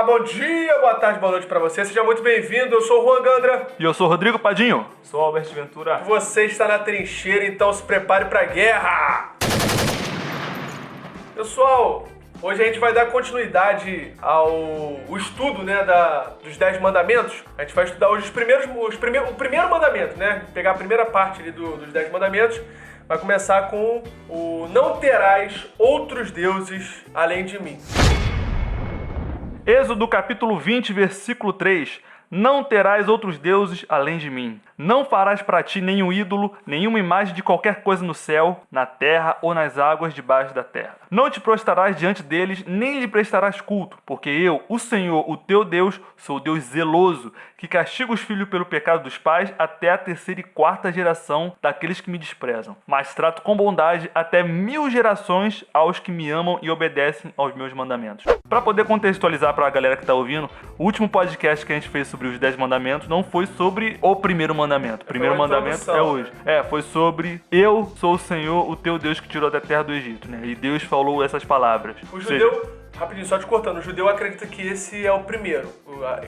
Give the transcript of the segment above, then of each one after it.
bom dia, boa tarde, boa noite pra você. Seja muito bem-vindo, eu sou o Juan Gandra. E eu sou o Rodrigo Padinho. Sou o Alberto Ventura. Você está na trincheira, então se prepare pra guerra. Pessoal, hoje a gente vai dar continuidade ao estudo, né, dos 10 mandamentos. A gente vai estudar hoje o primeiro mandamento, né? Pegar a primeira parte ali dos 10 mandamentos. Vai começar com o não terás outros deuses além de mim. Êxodo capítulo 20, versículo 3. Não terás outros deuses além de mim. Não farás para ti nenhum ídolo, nenhuma imagem de qualquer coisa no céu, na terra ou nas águas debaixo da terra. Não te prostrarás diante deles, nem lhe prestarás culto, porque eu, o Senhor, o teu Deus, sou Deus zeloso, que castiga os filhos pelo pecado dos pais até a 3ª e 4ª geração daqueles que me desprezam. Mas trato com bondade até 1000 gerações aos que me amam e obedecem aos meus mandamentos. Para poder contextualizar para a galera que está ouvindo, o último podcast que a gente fez sobre os 10 mandamentos não foi sobre o primeiro mandamento. O primeiro mandamento é hoje. Foi sobre eu sou o Senhor, o teu Deus que tirou da terra do Egito, né? E Deus falou essas palavras. O judeu, rapidinho, só te cortando, o judeu acredita que esse é o primeiro.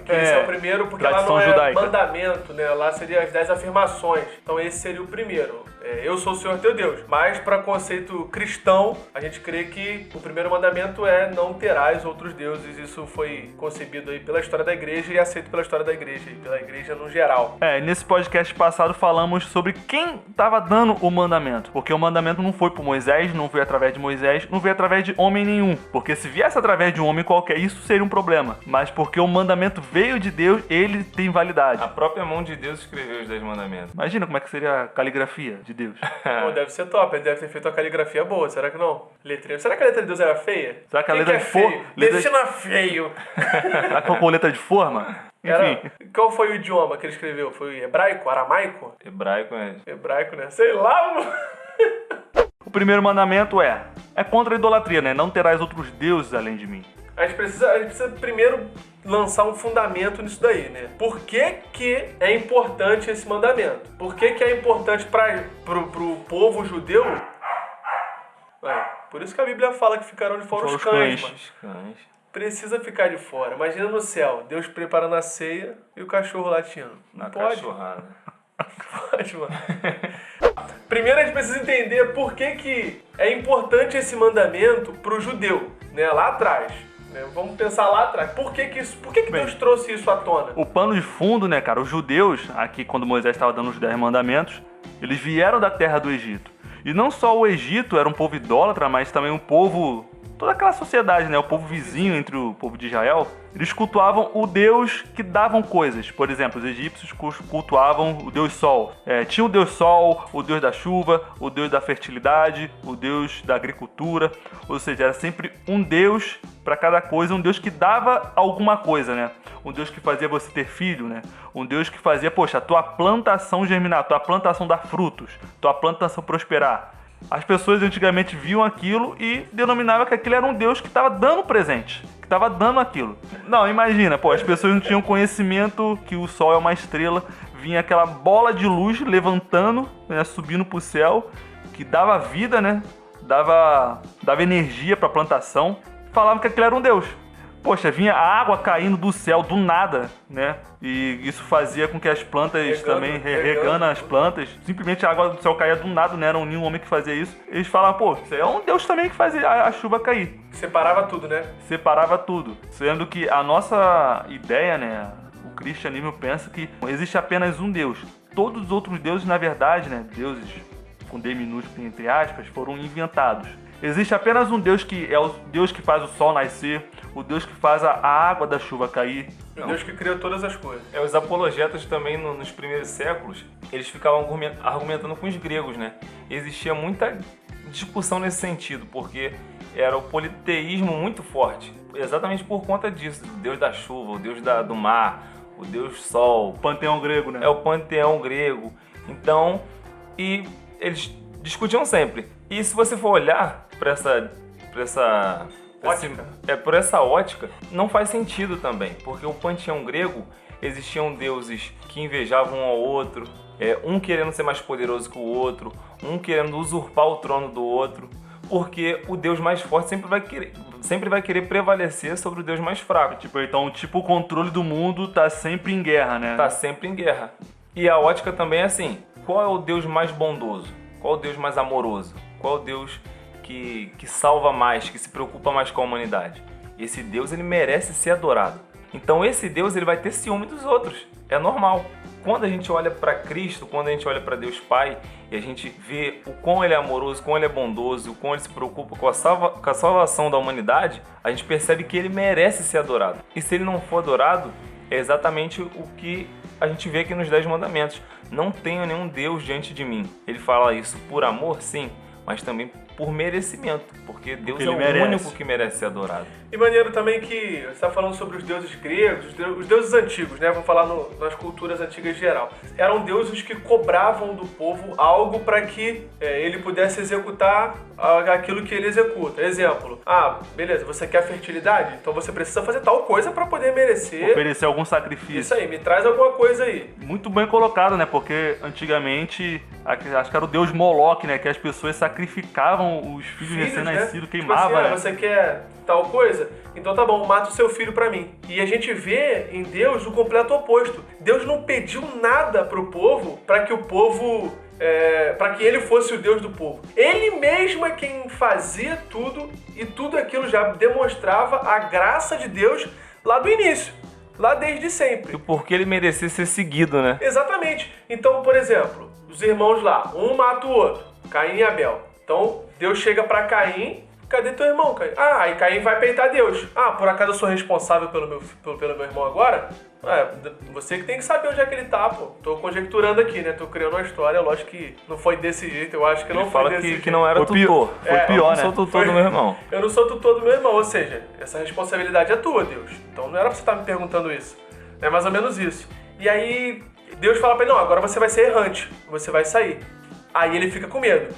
Esse é o primeiro porque lá não é judaica. Mandamento, né? Lá seria as 10 afirmações. Então esse seria o primeiro. Eu sou o Senhor teu Deus. Mas para conceito cristão, a gente crê que o primeiro mandamento é não terás outros deuses. Isso foi concebido aí pela história da igreja e aceito pela história da igreja, e pela igreja no geral. Nesse podcast passado falamos sobre quem estava dando o mandamento. Porque o mandamento não foi por Moisés, não veio através de Moisés, não veio através de homem nenhum. Porque se viesse através de um homem qualquer, isso seria um problema. Mas porque o mandamento veio de Deus, ele tem validade. A própria mão de Deus escreveu os 10 mandamentos. Imagina como é que seria a caligrafia de Deus. Pô, deve ser top, ele deve ter feito uma caligrafia boa, será que não? Letrinha. Será que a letra de Deus era feia? Será que a letra de forma? Defina feio. Será que com letra de forma? Enfim. Qual foi o idioma que ele escreveu? Foi hebraico? Aramaico? Hebraico, né? Hebraico, né? Sei lá, mano. O primeiro mandamento é contra a idolatria, né? Não terás outros deuses além de mim. A gente precisa primeiro lançar um fundamento nisso daí, né? Por que é importante esse mandamento? Por que é importante pro povo judeu? Por isso que a Bíblia fala que ficaram de fora os cães, mano. Precisa ficar de fora. Imagina no céu, Deus preparando a ceia e o cachorro latindo. Não pode. Cachorrada. Pode, mano. Primeiro a gente precisa entender por que é importante esse mandamento pro judeu, né? Lá atrás. Vamos pensar lá atrás. Por que Deus trouxe isso à tona? O pano de fundo, né, cara? Os judeus, aqui quando Moisés estava dando os 10 mandamentos, eles vieram da terra do Egito. E não só o Egito era um povo idólatra, mas também um povo... Toda aquela sociedade, né? O povo vizinho entre o povo de Israel, eles cultuavam o Deus que davam coisas. Por exemplo, os egípcios cultuavam o Deus Sol. Tinha o Deus Sol, o Deus da chuva, o Deus da fertilidade, o Deus da agricultura. Ou seja, era sempre um Deus para cada coisa, um Deus que dava alguma coisa, né? Um Deus que fazia você ter filho, né? Um Deus que fazia, a tua plantação germinar, tua plantação dar frutos, tua plantação prosperar. As pessoas antigamente viam aquilo e denominavam que aquilo era um Deus que estava dando presente, que estava dando aquilo. Não, imagina, as pessoas não tinham conhecimento que o sol é uma estrela, vinha aquela bola de luz levantando, né, subindo para o céu, que dava vida, né, dava energia para a plantação, falavam que aquilo era um Deus. Vinha a água caindo do céu, do nada, né? E isso fazia com que as plantas regando as plantas, simplesmente a água do céu caía do nada, não era nenhum homem que fazia isso. Eles falavam, isso é um Deus também que fazia a chuva cair. Separava tudo, né? Separava tudo. Sendo que a nossa ideia, né? O cristianismo pensa que existe apenas um Deus. Todos os outros deuses, na verdade, né? Deuses com D minúsculo, entre aspas, foram inventados. Existe apenas um Deus que é o Deus que faz o sol nascer, o Deus que faz a água da chuva cair. O Deus que criou todas as coisas. Os apologetas também, nos primeiros séculos, eles ficavam argumentando com os gregos, né? Existia muita discussão nesse sentido, porque era o politeísmo muito forte. Exatamente por conta disso. O Deus da chuva, o Deus do mar, o Deus sol. O panteão grego, né? É o panteão grego. Então, e eles discutiam sempre. E se você for olhar por essa ótica, não faz sentido também, porque o panteão grego existiam deuses que invejavam um ao outro, um querendo ser mais poderoso que o outro, um querendo usurpar o trono do outro, porque o Deus mais forte sempre sempre vai querer prevalecer sobre o Deus mais fraco. Então, o controle do mundo tá sempre em guerra, né? Tá sempre em guerra. E a ótica também é assim, qual é o Deus mais bondoso? Qual é o Deus mais amoroso? Qual é o Deus que salva mais, que se preocupa mais com a humanidade? Esse Deus, ele merece ser adorado. Então esse Deus, ele vai ter ciúme dos outros. É normal. Quando a gente olha para Cristo, quando a gente olha para Deus Pai e a gente vê o quão Ele é amoroso, o quão Ele é bondoso, o quão Ele se preocupa com a salvação da humanidade, a gente percebe que Ele merece ser adorado. E se Ele não for adorado, é exatamente o que a gente vê aqui nos 10 mandamentos. Não tenho nenhum Deus diante de mim. Ele fala isso por amor, sim, mas também por merecimento, porque Deus é o único que merece ser adorado. E maneiro também que você está falando sobre os deuses gregos, os deuses antigos, né? Vamos falar nas culturas antigas em geral. Eram deuses que cobravam do povo algo para que ele pudesse executar aquilo que ele executa. Exemplo, beleza, você quer fertilidade? Então você precisa fazer tal coisa para poder merecer. Oferecer algum sacrifício. Isso aí, me traz alguma coisa aí. Muito bem colocado, né? Porque antigamente, acho que era o deus Moloque, né? Que as pessoas sacrificavam os filhos recém-nascidos, né? queimavam, tipo assim, né? Você quer tal coisa? Então tá bom, mata o seu filho pra mim. E a gente vê em Deus o completo oposto. Deus não pediu nada pro povo para que o povo... para que ele fosse o Deus do povo. Ele mesmo é quem fazia tudo e tudo aquilo já demonstrava a graça de Deus lá do início. Lá desde sempre. E porque ele merecia ser seguido, né? Exatamente. Então, por exemplo, os irmãos lá, um mata o outro, Caim e Abel. Então, Deus chega pra Caim, cadê teu irmão, Caim? Aí Caim vai peitar Deus. Por acaso eu sou responsável pelo meu irmão agora? Você que tem que saber onde é que ele tá, pô. Tô conjecturando aqui, né? Tô criando uma história, lógico que não foi desse jeito, eu acho que ele não foi desse jeito. jeito. Que não era tutor. Foi pior, né? Eu não sou tutor do meu irmão. Eu não sou tutor do meu irmão, ou seja, essa responsabilidade é tua, Deus. Então não era pra você estar me perguntando isso. É mais ou menos isso. E aí, Deus fala pra ele, não, agora você vai ser errante, você vai sair. Aí ele fica com medo.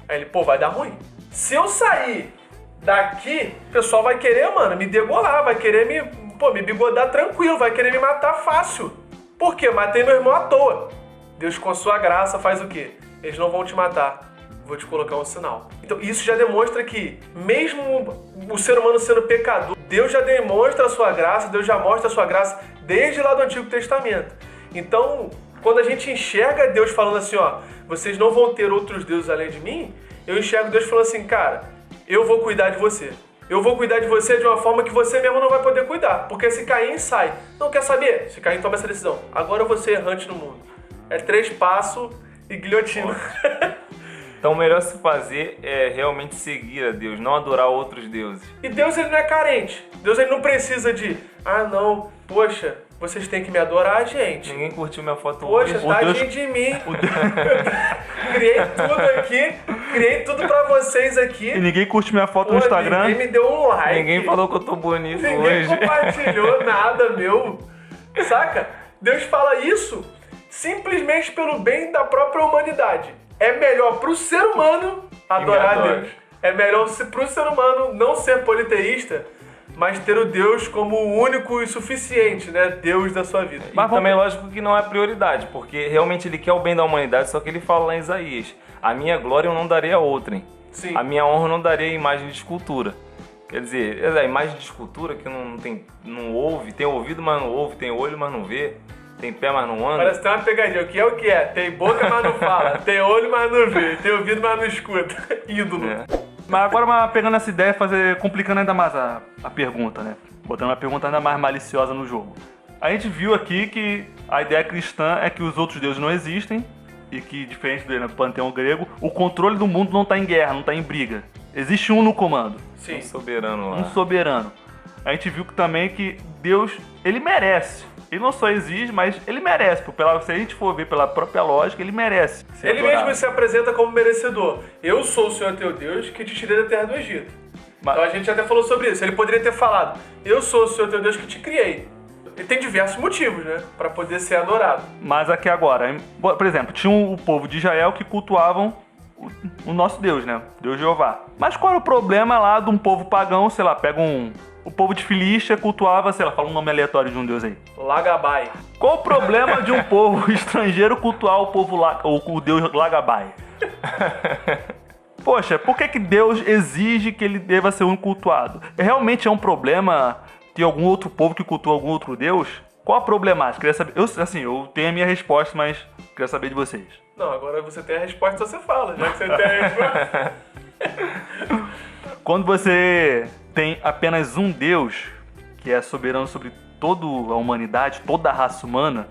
Aí ele, vai dar ruim. Se eu sair daqui, o pessoal vai querer, mano, me degolar, vai querer me bigodar tranquilo, vai querer me matar fácil. Por quê? Matei meu irmão à toa. Deus, com sua graça, faz o quê? Eles não vão te matar. Vou te colocar um sinal. Então isso já demonstra que, mesmo o ser humano sendo pecador, Deus já demonstra a sua graça, Deus já mostra a sua graça desde lá do Antigo Testamento. Então, quando a gente enxerga Deus falando assim, vocês não vão ter outros deuses além de mim, eu enxergo Deus falando assim, cara, eu vou cuidar de você. Eu vou cuidar de você de uma forma que você mesmo não vai poder cuidar. Porque se Caim sai, não quer saber? Se Caim toma essa decisão, agora eu vou ser errante no mundo. É 3 passos e guilhotina. Então o melhor se fazer é realmente seguir a Deus, não adorar outros deuses. E Deus, ele não é carente. Deus, ele não precisa de, não, poxa, vocês têm que me adorar, gente. Ninguém curtiu minha foto hoje. Poxa, tadinho de mim. Criei tudo aqui, criei tudo pra vocês aqui. E ninguém curte minha foto no Instagram. Ninguém me deu um like. Ninguém falou que eu tô bonito hoje. Ninguém compartilhou nada, meu. Saca? Deus fala isso simplesmente pelo bem da própria humanidade. É melhor pro ser humano adorar a Deus. É melhor pro ser humano não ser politeísta, mas ter o Deus como o único e suficiente, né? Deus da sua vida. Mas também lógico que não é prioridade, porque realmente ele quer o bem da humanidade, só que ele fala lá em Isaías, a minha glória eu não darei a outrem. Sim. A minha honra eu não darei a imagem de escultura. Quer dizer, a imagem de escultura que não ouve, tem ouvido, mas não ouve, tem olho, mas não vê, tem pé, mas não anda. Parece que tem uma pegadinha. O que é o que é? Tem boca, mas não fala. Tem olho, mas não vê. Tem ouvido, mas não escuta. Ídolo. Mas agora, pegando essa ideia, complicando ainda mais a pergunta, né? Botando uma pergunta ainda mais maliciosa no jogo. A gente viu aqui que a ideia cristã é que os outros deuses não existem e que, diferente do panteão grego, o controle do mundo não está em guerra, não está em briga. Existe um no comando. Sim. Um soberano lá. Um soberano. A gente viu que também que Deus, ele merece. Ele não só exige, mas ele merece. Se a gente for ver pela própria lógica, ele merece. Ele mesmo se apresenta como merecedor. Eu sou o Senhor teu Deus que te tirei da terra do Egito. Então a gente até falou sobre isso. Ele poderia ter falado, eu sou o Senhor teu Deus que te criei. Ele tem diversos motivos, né? Pra poder ser adorado. Mas aqui agora, por exemplo, tinha o povo de Israel que cultuavam o nosso Deus, né? Deus Jeová. Mas qual era o problema lá de um povo pagão, sei lá, o povo de Filístia cultuava, sei lá, fala um nome aleatório de um deus aí. Lagabai. Qual o problema de um povo estrangeiro cultuar o deus Lagabai? Poxa, por que Deus exige que ele deva ser um cultuado? Realmente é um problema ter algum outro povo que cultua algum outro Deus? Qual a problemática? Queria saber. Eu tenho a minha resposta, mas queria saber de vocês. Não, agora você tem a resposta, você fala. Já que você tem a resposta... Quando você tem apenas um Deus, que é soberano sobre toda a humanidade, toda a raça humana,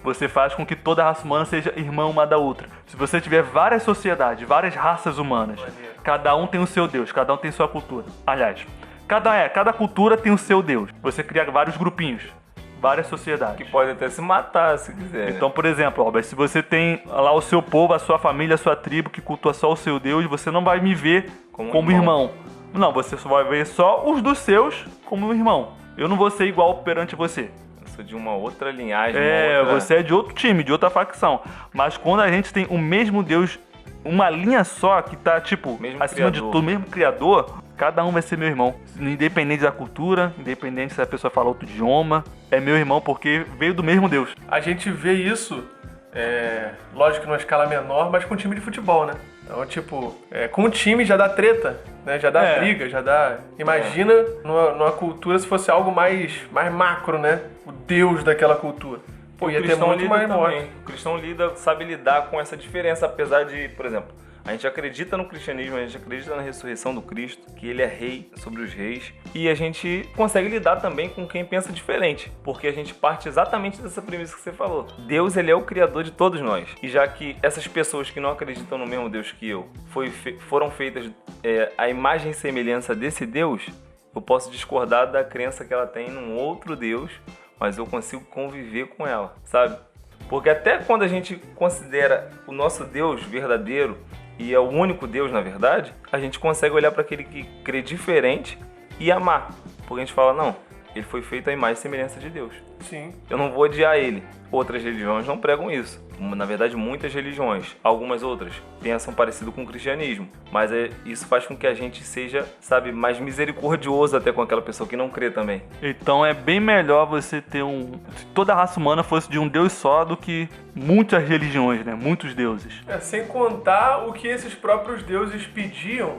você faz com que toda a raça humana seja irmã uma da outra. Se você tiver várias sociedades, várias raças humanas, cada um tem o seu Deus, cada um tem sua cultura. Aliás, cada cultura tem o seu Deus. Você cria vários grupinhos, várias sociedades. Que pode até se matar, se quiser. Então, por exemplo, Albert, se você tem lá o seu povo, a sua família, a sua tribo, que cultua só o seu Deus, você não vai me ver como irmão. Não, você só vai ver só os dos seus como irmão. Eu não vou ser igual perante você. Eu sou de uma outra linhagem. Você é de outro time, de outra facção. Mas quando a gente tem o mesmo Deus, uma linha só, que tá, tipo, mesmo acima criador. de tudo, mesmo criador, cada um vai ser meu irmão. Independente da cultura, independente se a pessoa fala outro idioma, é meu irmão porque veio do mesmo Deus. A gente vê isso, lógico que numa escala menor, mas com time de futebol, né? Então, tipo, com o time já dá treta, né? Já dá briga, já dá... Imagina numa cultura se fosse algo mais macro, né? O Deus daquela cultura. Pô, ia ter muito mais morte. O cristão sabe lidar com essa diferença, apesar de, por exemplo, a gente acredita no cristianismo, a gente acredita na ressurreição do Cristo, que ele é rei sobre os reis, e a gente consegue lidar também com quem pensa diferente, porque a gente parte exatamente dessa premissa que você falou. Deus, ele é o criador de todos nós, e já que essas pessoas que não acreditam no mesmo Deus que eu foram feitas à imagem e semelhança desse Deus, eu posso discordar da crença que ela tem num outro Deus, mas eu consigo conviver com ela, sabe? Porque até quando a gente considera o nosso Deus verdadeiro, e é o único Deus, na verdade, a gente consegue olhar para aquele que crê diferente e amar. Porque a gente fala, não, ele foi feito à imagem e semelhança de Deus. Sim. Eu não vou odiar ele. Outras religiões não pregam isso. Na verdade, muitas religiões, algumas outras, pensam parecido com o cristianismo. Mas isso faz com que a gente seja, sabe, mais misericordioso até com aquela pessoa que não crê também. Então é bem melhor você ter se toda a raça humana fosse de um Deus só do que muitas religiões, né? Muitos deuses. Sem contar o que esses próprios deuses pediam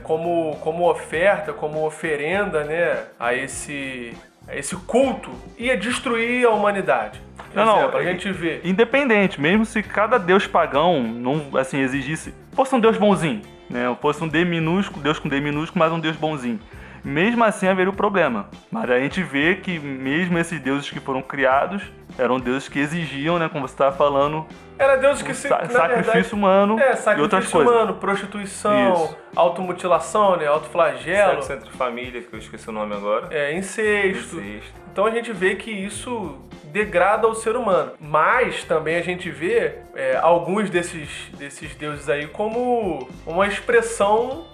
como oferta, como oferenda, né? A esse culto, ia destruir a humanidade. A gente vê. Independente, mesmo se cada deus pagão não, assim, exigisse, fosse um deus bonzinho, né? Fosse um Deus com D minúsculo, mas um deus bonzinho. Mesmo assim haveria o problema. Mas a gente vê que mesmo esses deuses que foram criados eram deuses que exigiam, né, como você estava falando, era deuses que sacrifício humano e outras coisas. Humano, prostituição, automutilação, né, autoflagelo. Sexo entre família, que eu esqueci o nome agora. Incesto. Então a gente vê que isso degrada o ser humano. Mas também a gente vê alguns desses deuses aí como uma expressão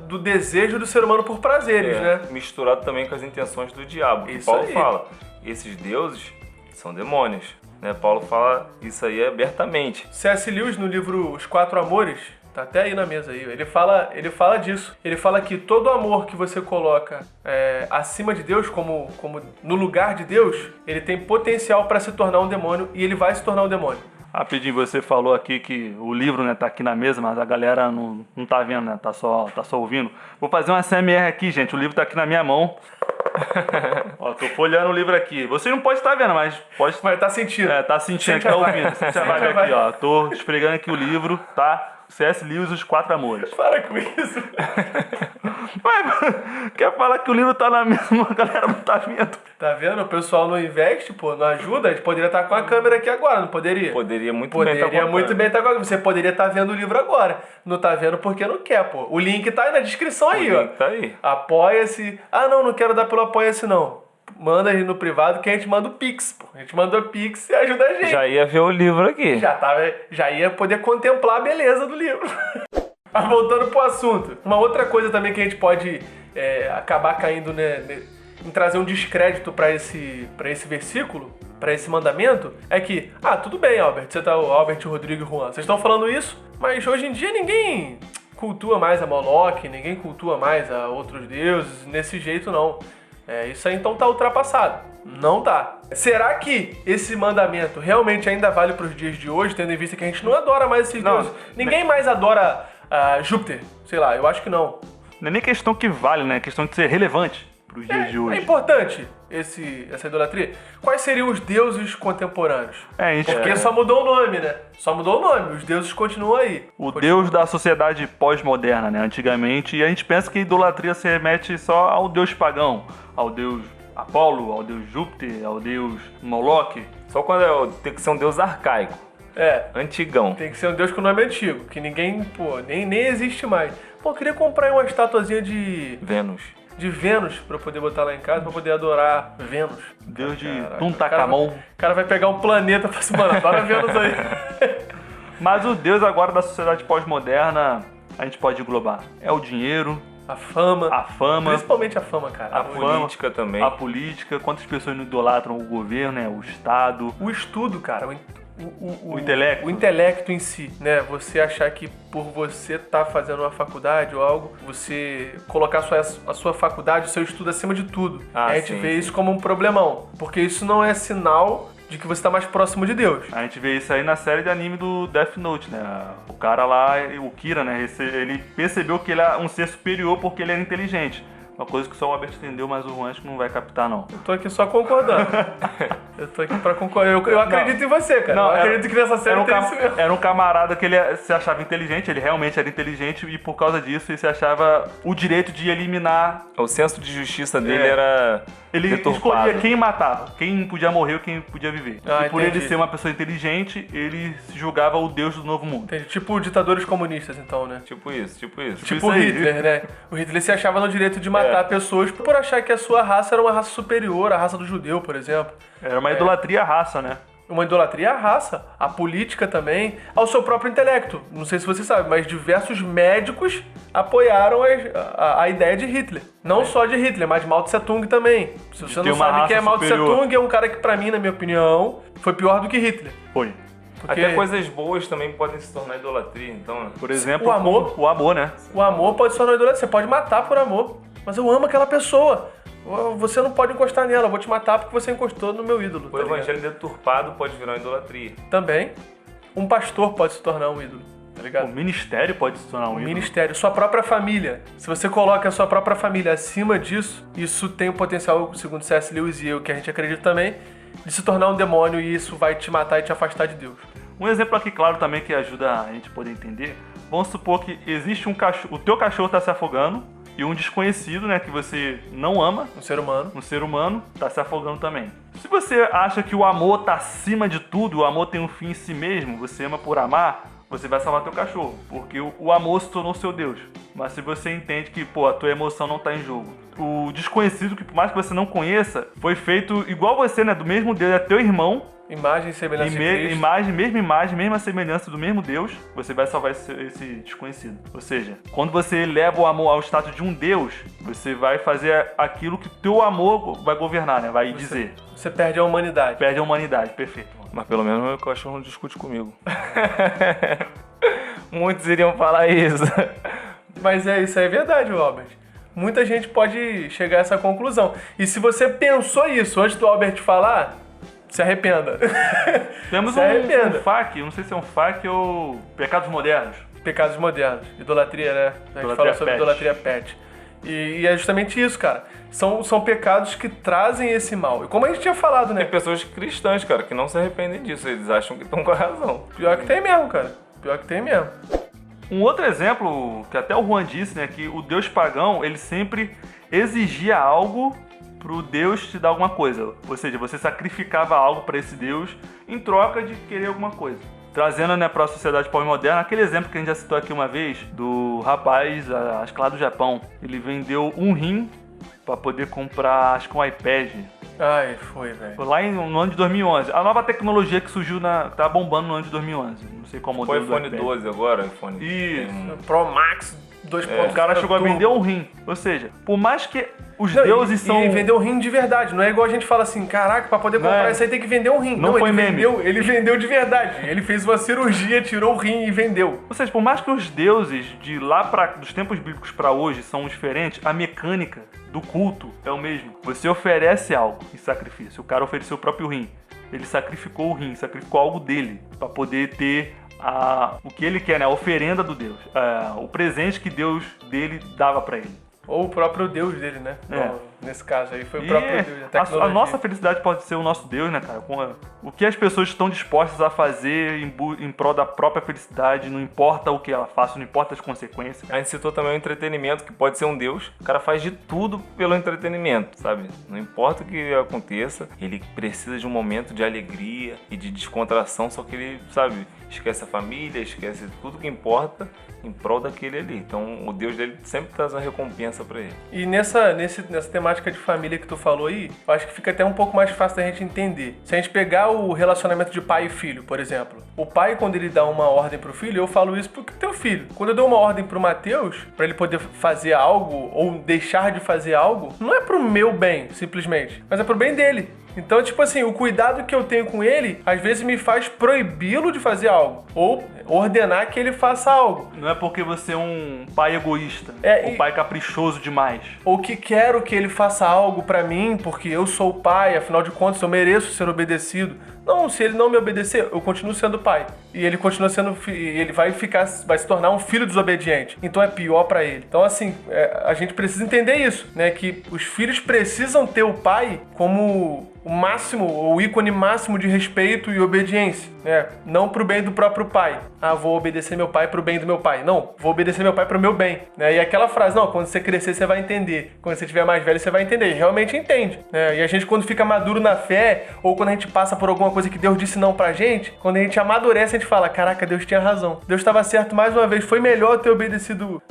do desejo do ser humano por prazeres, né? Misturado também com as intenções do diabo. Isso Paulo aí. fala, esses deuses são demônios, né? Paulo fala isso aí abertamente. C.S. Lewis, no livro Os Quatro Amores, tá até aí na mesa aí, ele fala disso. Ele fala que todo amor que você coloca acima de Deus, como no lugar de Deus, ele tem potencial para se tornar um demônio, e ele vai se tornar um demônio. Rapidinho, você falou aqui que o livro, né, tá aqui na mesa, mas a galera não tá vendo, né? Tá só ouvindo. Vou fazer uma CMR aqui, gente. O livro tá aqui na minha mão. Ó, tô folheando o livro aqui. Você não pode estar vendo, mas pode... Mas tá sentindo. Tá sentindo, tá ouvindo. Você vai ver aqui, ó. Tô esfregando aqui o livro, tá? C.S. Lewis, Os Quatro Amores. Para com isso. Ué, quer falar que o livro tá na mesma, a galera não tá vendo. Tá vendo? O pessoal não investe, pô, não ajuda. A gente poderia estar com a câmera aqui agora, não poderia? Poderia muito bem estar agora. Você poderia estar vendo o livro agora. Não tá vendo porque não quer, pô. O link tá aí na descrição aí, ó. O link tá aí. Apoia-se. Ah, não quero dar pelo Apoia-se, não. Manda aí no privado que a gente manda o Pix, pô. A gente manda o Pix e ajuda a gente. Já ia ver o livro aqui. Já ia poder contemplar a beleza do livro. Mas voltando pro assunto. Uma outra coisa também que a gente pode acabar caindo, né, em trazer um descrédito pra esse versículo, pra esse mandamento, é que, tudo bem, Albert, o Albert, o Rodrigo e o Juan, vocês estão falando isso, mas hoje em dia ninguém cultua mais a Moloque, ninguém cultua mais a outros deuses, nesse jeito não. Isso aí então tá ultrapassado. Não tá. Será que esse mandamento realmente ainda vale para os dias de hoje, tendo em vista que a gente não adora mais esses deuses? Ninguém mais adora Júpiter, sei lá, eu acho que não. Não é nem questão que vale, né? É questão de ser relevante pros dias de hoje. É importante essa idolatria. Quais seriam os deuses contemporâneos? Porque só mudou o nome, né? Só mudou o nome, os deuses continuam aí. Deus da sociedade pós-moderna, né? Antigamente, e a gente pensa que idolatria se remete só ao deus pagão, ao deus Apolo, ao deus Júpiter, ao deus Moloque. Só quando tem que ser um deus arcaico. Antigão. Tem que ser um deus com nome antigo, que ninguém, nem existe mais. Eu queria comprar uma estatuazinha de Vênus pra eu poder botar lá em casa, pra poder adorar Vênus. Deus de Tutankhamon. O cara vai pegar um planeta pra se mandar, adora Vênus aí. Mas o deus agora da sociedade pós-moderna, a gente pode englobar. É o dinheiro. A fama. Principalmente a fama, cara. A política também. A política. Quantas pessoas não idolatram o governo, né? O Estado. O estudo, cara. O intelecto. O intelecto em si, né? Você achar que por você estar fazendo uma faculdade ou algo, você colocar a sua faculdade, o seu estudo acima de tudo. A gente vê isso como um problemão. Porque isso não é sinal de que você está mais próximo de Deus. A gente vê isso aí na série de anime do Death Note, né? O cara lá, o Kira, né? Ele percebeu que ele é um ser superior porque ele era inteligente. Uma coisa que só o Albert entendeu, mas o Juan acho que não vai captar, não. Eu tô aqui só concordando. Eu tô aqui pra concordar. Eu acredito em você, cara. Eu acredito que nessa série tem isso mesmo. Era um camarada que ele se achava inteligente, ele realmente era inteligente, e por causa disso ele se achava o direito de eliminar. O senso de justiça dele era Ele deturpado. escolhia quem matava, quem podia morrer ou quem podia viver. E por ele ser uma pessoa inteligente, ele se julgava o deus do novo mundo. Entendi. Tipo ditadores comunistas, então, né? Tipo isso. Tipo o Hitler, né? O Hitler se achava no direito de matar pessoas por achar que a sua raça era uma raça superior à raça do judeu, por exemplo. Era uma idolatria à raça, né? Uma idolatria à raça, à política também, ao seu próprio intelecto. Não sei se você sabe, mas diversos médicos apoiaram a ideia de Hitler. Não só de Hitler, mas de Mao Tse Tung também. Se você não sabe quem é Mao Tse Tung, é um cara que, pra mim, na minha opinião, foi pior do que Hitler. Foi. Até coisas boas também podem se tornar idolatria, então... Por exemplo, o amor, né? O amor pode se tornar idolatria. Você pode matar por amor. Mas eu amo aquela pessoa. Você não pode encostar nela, eu vou te matar porque você encostou no meu ídolo. O evangelho deturpado pode virar uma idolatria. Também. Um pastor pode se tornar um ídolo, tá ligado? O ministério pode se tornar um ídolo. Ministério, sua própria família. Se você coloca a sua própria família acima disso, isso tem o potencial, segundo C.S. Lewis e eu, que a gente acredita também, de se tornar um demônio, e isso vai te matar e te afastar de Deus. Um exemplo aqui claro também que ajuda a gente poder entender. Vamos supor que existe um cachorro, o teu cachorro está se afogando, e um desconhecido, né, que você não ama, um ser humano, tá se afogando também. Se você acha que o amor tá acima de tudo, o amor tem um fim em si mesmo, você ama por amar, você vai salvar teu cachorro, porque o amor se tornou seu Deus. Mas se você entende que, a tua emoção não tá em jogo, o desconhecido, que por mais que você não conheça, foi feito igual você, né, do mesmo Deus, é teu irmão, imagem e semelhança de Cristo. Mesma semelhança do mesmo Deus, você vai salvar esse desconhecido. Ou seja, quando você leva o amor ao status de um Deus, você vai fazer aquilo que teu amor vai governar, né? Vai dizer. Você perde a humanidade. Perde a humanidade, perfeito. Mas pelo menos meu cachorro não discute comigo. Muitos iriam falar isso. Mas isso é verdade, Albert. Muita gente pode chegar a essa conclusão. E se você pensou isso antes do Albert falar, se arrependa. Temos um FAQ, não sei se é um FAQ ou Pecados Modernos. Pecados Modernos, idolatria, né? A gente fala sobre idolatria pet. E é justamente isso, cara. São pecados que trazem esse mal. E como a gente tinha falado, né? Tem pessoas cristãs, cara, que não se arrependem disso. Eles acham que estão com a razão. Pior que tem mesmo, cara. Pior que tem mesmo. Um outro exemplo, que até o Juan disse, né? Que o Deus pagão, ele sempre exigia algo pro Deus te dar alguma coisa. Ou seja, você sacrificava algo para esse Deus em troca de querer alguma coisa. Trazendo, né, para a sociedade pós-moderna, aquele exemplo que a gente já citou aqui uma vez, do rapaz, acho que lá do Japão. Ele vendeu um rim para poder comprar, acho que um iPad. Ai, foi, velho. Foi lá no ano de 2011. A nova tecnologia que surgiu, tá bombando no ano de 2011. Não sei qual modelo. Foi iPhone 12 agora? iPhone Isso. Pro Max 2.0. O cara chegou a vender um rim. Ou seja, por mais que os deuses são... E vendeu um rim de verdade. Não é igual a gente fala assim, caraca, pra poder comprar isso aí tem que vender um rim. Não foi meme. Ele vendeu de verdade. Ele fez uma cirurgia, tirou o rim e vendeu. Ou seja, por mais que os deuses de lá dos tempos bíblicos pra hoje são diferentes, a mecânica do culto é o mesmo. Você oferece algo em sacrifício. O cara ofereceu o próprio rim. Ele sacrificou o rim, sacrificou algo dele pra poder ter o que ele quer, né? A oferenda do Deus. O presente que Deus dele dava pra ele. Ou o próprio Deus dele, né? Nesse caso aí, foi o próprio Deus, a tecnologia. A nossa felicidade pode ser o nosso Deus, né, cara? O que as pessoas estão dispostas a fazer em prol da própria felicidade, não importa o que ela faça, não importa as consequências. A gente citou também o entretenimento, que pode ser um Deus. O cara faz de tudo pelo entretenimento, sabe? Não importa o que aconteça, ele precisa de um momento de alegria e de descontração, só que ele, sabe, esquece a família, esquece tudo que importa em prol daquele ali. Então, o Deus dele sempre traz uma recompensa pra ele. E nessa temática de família que tu falou aí, eu acho que fica até um pouco mais fácil da gente entender. Se a gente pegar o relacionamento de pai e filho, por exemplo. O pai, quando ele dá uma ordem pro filho, eu falo isso pro teu filho. Quando eu dou uma ordem pro Matheus, pra ele poder fazer algo ou deixar de fazer algo, não é pro meu bem, simplesmente, mas é pro bem dele. Então, tipo assim, o cuidado que eu tenho com ele, às vezes me faz proibi-lo de fazer algo. Ou ordenar que ele faça algo. Não é porque você é um pai egoísta, um pai caprichoso demais. Ou que quero que ele faça algo pra mim, porque eu sou o pai, afinal de contas eu mereço ser obedecido. Não, se ele não me obedecer, eu continuo sendo pai. E ele continua sendo, ele vai se tornar um filho desobediente. Então é pior pra ele. Então assim, a gente precisa entender isso, né? Que os filhos precisam ter o pai como o máximo, o ícone máximo de respeito e obediência, né? Não pro bem do próprio pai. Vou obedecer meu pai pro bem do meu pai. Não, vou obedecer meu pai pro meu bem, né? E aquela frase, não, quando você crescer você vai entender. Quando você tiver mais velho você vai entender. E realmente entende, né? E a gente, quando fica maduro na fé, ou quando a gente passa por alguma coisa que Deus disse não pra gente, quando a gente amadurece, a gente fala, caraca, Deus tinha razão. Deus estava certo mais uma vez. Foi melhor ter obedecido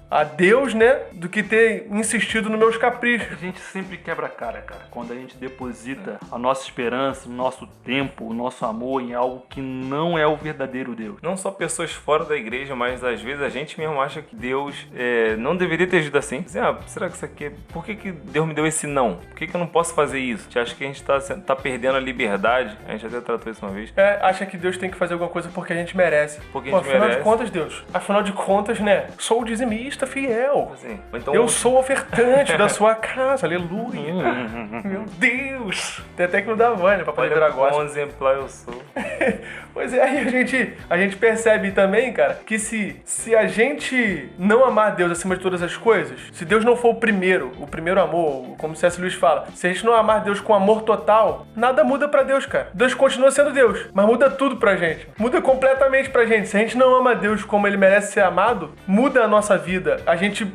a Deus, né, do que ter insistido nos meus caprichos. A gente sempre quebra a cara, quando a gente deposita a nossa esperança, o nosso tempo, o nosso amor em algo que não é o verdadeiro Deus. Não só pessoas fora da igreja, mas às vezes a gente mesmo acha que Deus não deveria ter agido assim. Será que isso aqui... Por que Deus me deu esse não? Por que eu não posso fazer isso? A gente acha que a gente tá perdendo a liberdade. A gente até tratou isso uma vez. Acha que Deus tem que fazer alguma coisa porque a gente merece. Porque a gente merece. Afinal de contas, Deus. Afinal de contas, né? Sou o dizimista fiel. Assim, então... Eu sou ofertante da sua casa. Aleluia. Meu Deus. Tem até que mudar a voz, né? Pra poder virar gospel. Um exemplar eu sou. Pois é, aí a gente percebe também, cara, que se a gente não amar Deus acima de todas as coisas, se Deus não for o primeiro amor, como o C.S. Lewis fala, se a gente não amar Deus com amor total, nada muda pra Deus, cara. Deus continua sendo Deus, mas muda tudo pra gente. Muda completamente pra gente. Se a gente não ama Deus como ele merece ser amado, muda a nossa vida. A gente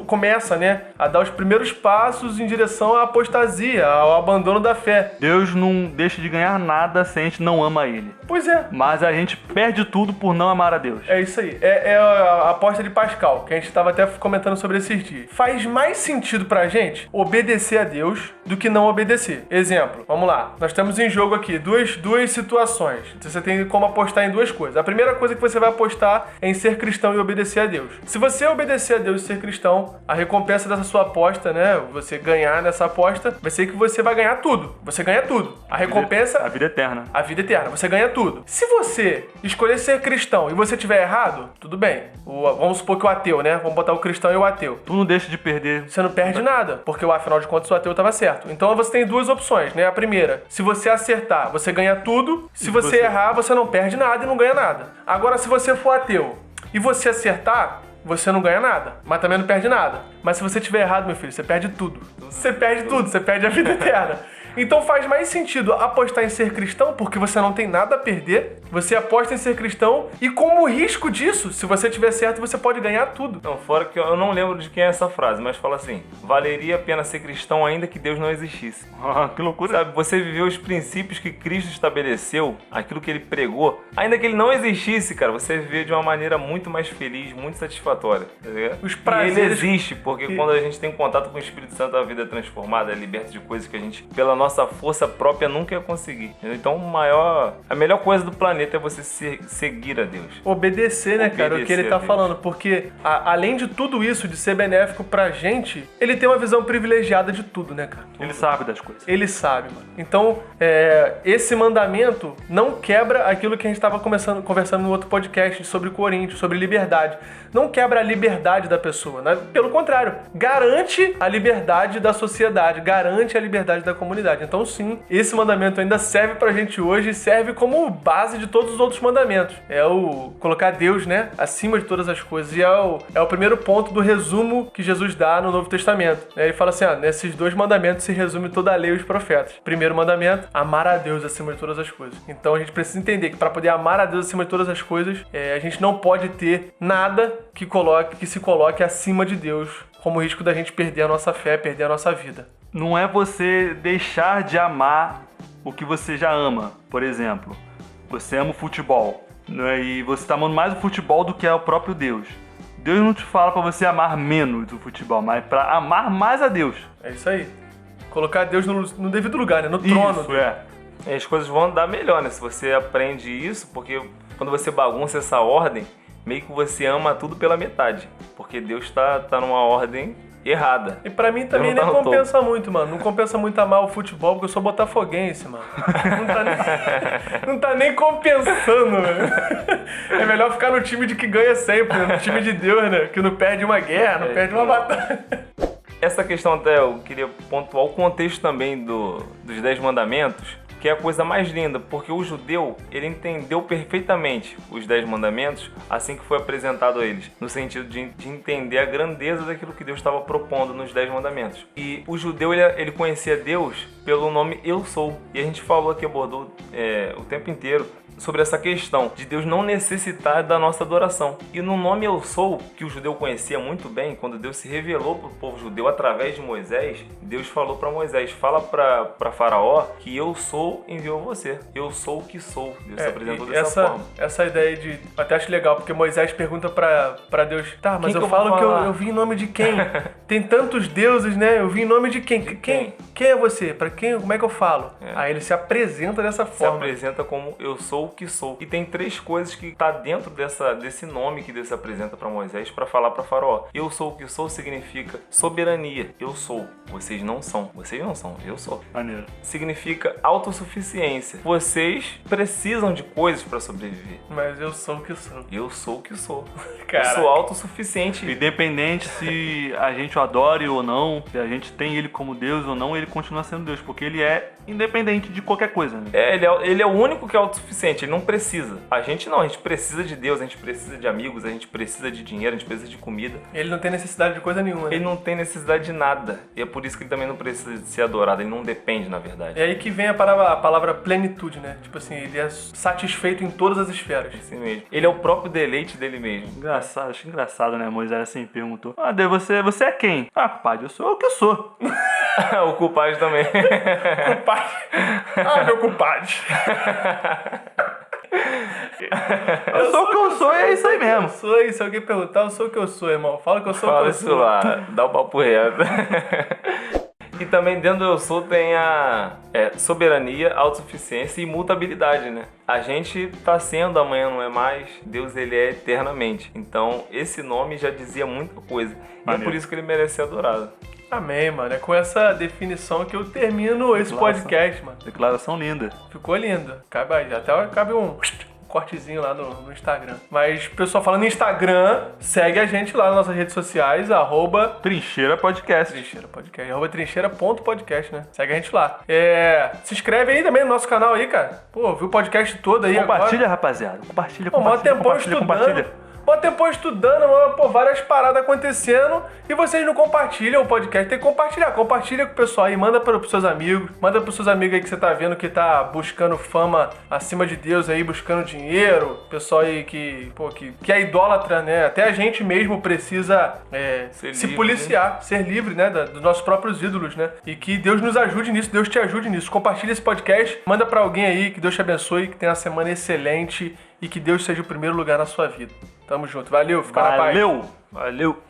começa, né, a dar os primeiros passos em direção à apostasia, ao abandono da fé. Deus não deixa de ganhar nada se a gente não ama ele. Pois é. Mas a gente perde tudo por não amar a Deus. É isso aí. É a aposta de Pascal, que a gente estava até comentando sobre esses dias. Faz mais sentido pra gente obedecer a Deus do que não obedecer. Exemplo, vamos lá. Nós temos em jogo aqui duas situações. Você tem como apostar em duas coisas. A primeira coisa que você vai apostar é em ser cristão e obedecer a Deus. Se você obedecer a Deus e ser cristão, a recompensa dessa sua aposta, né? Você ganhar nessa aposta, vai ser que você vai ganhar tudo. Você ganha tudo. A recompensa... A vida eterna. A vida eterna. Você ganha tudo. Se você escolher ser cristão e você tiver errado, tudo bem. Vamos supor que o ateu, né? Vamos botar o cristão e o ateu. Tu não deixa de perder. Você não perde nada, porque afinal de contas o ateu estava certo. Então você tem duas opções, né? A primeira, se você acertar, você ganha tudo. Se você errar, você não perde nada e não ganha nada. Agora, se você for ateu e você acertar, você não ganha nada, mas também não perde nada. Mas se você tiver errado, meu filho, você perde tudo. Você perde tudo, você perde a vida eterna. Então faz mais sentido apostar em ser cristão, porque você não tem nada a perder. Você aposta em ser cristão e como risco disso, se você tiver certo, você pode ganhar tudo. Não, fora que eu não lembro de quem é essa frase, mas fala assim: valeria a pena ser cristão ainda que Deus não existisse. Que loucura. Sabe, você viveu os princípios que Cristo estabeleceu, aquilo que ele pregou, ainda que ele não existisse, cara, você viveu de uma maneira muito mais feliz, muito satisfatória. Tá ligado? Os prazeres... E ele existe, porque quando a gente tem contato com o Espírito Santo, a vida é transformada, é liberta de coisas que a gente, pela nossa força própria, nunca ia conseguir. Então a melhor coisa do planeta é você seguir a Deus. Obedecer, né, cara? O que ele tá falando. Porque, além de tudo isso, de ser benéfico pra gente, ele tem uma visão privilegiada de tudo, né, cara? Ele sabe das coisas. Ele sabe, mano. Então, esse mandamento não quebra aquilo que a gente tava conversando no outro podcast sobre Coríntios, sobre liberdade. Não quebra a liberdade da pessoa, né? Pelo contrário, garante a liberdade da sociedade, garante a liberdade da comunidade. responsabilidade. Então, sim, esse mandamento ainda serve pra gente hoje e serve como base de todos os outros mandamentos. É o colocar Deus, né, acima de todas as coisas. E é o primeiro ponto do resumo que Jesus dá no Novo Testamento. Ele fala assim, nesses 2 mandamentos se resume toda a lei e os profetas. Primeiro mandamento, amar a Deus acima de todas as coisas. Então, a gente precisa entender que para poder amar a Deus acima de todas as coisas, a gente não pode ter nada que se coloque acima de Deus, como risco da gente perder a nossa fé, perder a nossa vida. Não é você deixar de amar o que você já ama. Por exemplo, você ama o futebol, né? E você está amando mais o futebol do que é o próprio Deus. Deus não te fala para você amar menos o futebol, mas para amar mais a Deus. É isso aí. Colocar Deus no devido lugar, né? No trono. Isso, é. E as coisas vão andar melhor, né? Se você aprende isso, porque quando você bagunça essa ordem, meio que você ama tudo pela metade. Porque Deus tá numa ordem errada. E pra mim também nem compensa muito, mano. Não compensa muito amar o futebol, porque eu sou botafoguense, mano. Não tá nem compensando, velho. É melhor ficar no time de que ganha sempre, no time de Deus, né? Que não perde uma guerra, não perde uma batalha. Essa questão até eu queria pontuar o contexto também dos 10 mandamentos, que é a coisa mais linda, porque o judeu, ele entendeu perfeitamente os 10 mandamentos assim que foi apresentado a eles, no sentido de entender a grandeza daquilo que Deus estava propondo nos 10 mandamentos. E o judeu, ele conhecia Deus pelo nome Eu Sou, e a gente falou aqui, abordou o tempo inteiro sobre essa questão de Deus não necessitar da nossa adoração. E no nome Eu Sou, que o judeu conhecia muito bem, quando Deus se revelou para o povo judeu através de Moisés, Deus falou para Moisés, fala para Faraó que Eu Sou enviou você. Eu sou o que sou. Deus se apresentou dessa forma. Essa ideia de... Até acho legal, porque Moisés pergunta para Deus, tá, mas eu falo que eu vim em nome de quem? Tem tantos deuses, né? Eu vim em nome de quem? Quem é você? Para quem? Como é que eu falo? Aí ele se apresenta dessa forma. Se apresenta como Eu Sou o que sou. E tem 3 coisas que tá dentro desse nome que Deus se apresenta para Moisés para falar para Faraó. Eu sou o que sou significa soberania. Eu sou. Vocês não são. Vocês não são. Eu sou. Maneiro. Significa autossuficiência. Vocês precisam de coisas para sobreviver. Mas eu sou o que sou. Eu sou o que sou. Caraca. Eu sou autossuficiente. Independente se a gente o adore ou não, se a gente tem ele como Deus ou não, ele continua sendo Deus, porque ele é independente de qualquer coisa, né? Ele é o único que é autossuficiente, ele não precisa. A gente não, a gente precisa de Deus, a gente precisa de amigos, a gente precisa de dinheiro, a gente precisa de comida. Ele não tem necessidade de coisa nenhuma, né? Ele não tem necessidade de nada. E é por isso que ele também não precisa de ser adorado, ele não depende, na verdade. É aí que vem a palavra plenitude, né? Tipo assim, ele é satisfeito em todas as esferas. Assim mesmo. Ele é o próprio deleite dele mesmo. Engraçado, acho engraçado, né? Moisés assim perguntou: Deus, você é quem? Compadre, eu sou o que eu sou. O culpado também. Compadre. Meu compadre. Eu sou o que eu sou e é isso aí mesmo. Eu sou, e se alguém perguntar, eu sou o que eu sou, irmão. Fala que eu sou o que eu sou. Fala isso lá, dá o papo reto. E também dentro do Eu Sou tem a soberania, autossuficiência e imutabilidade, né? A gente tá sendo, amanhã não é mais, Deus ele é eternamente. Então esse nome já dizia muita coisa. E é por isso que ele merece ser adorado. Amém, mano. É com essa definição que eu termino esse podcast, mano. Declaração linda. Ficou lindo. Cabe um cortezinho lá no Instagram. Mas, pessoal, falando em Instagram, segue a gente lá nas nossas redes sociais, Trincheira Podcast. Trincheira Podcast. Trincheira.podcast, né? Segue a gente lá. Se inscreve aí também no nosso canal aí, cara. Pô, viu o podcast todo aí Compartilha, agora. rapaziada. Compartilha. Mó tempão estudando, várias paradas acontecendo e vocês não compartilham o podcast. Tem que compartilhar. Compartilha com o pessoal aí, manda para os seus amigos. Manda para os seus amigos aí que você tá vendo que tá buscando fama acima de Deus aí, buscando dinheiro. Pessoal aí que é idólatra, né? Até a gente mesmo precisa se policiar, ser livre, né? Dos nossos próprios ídolos, né? E que Deus nos ajude nisso, Deus te ajude nisso. Compartilha esse podcast, manda para alguém aí, que Deus te abençoe, que tenha uma semana excelente e que Deus seja o primeiro lugar na sua vida. Tamo junto. Valeu, fica na paz. Valeu.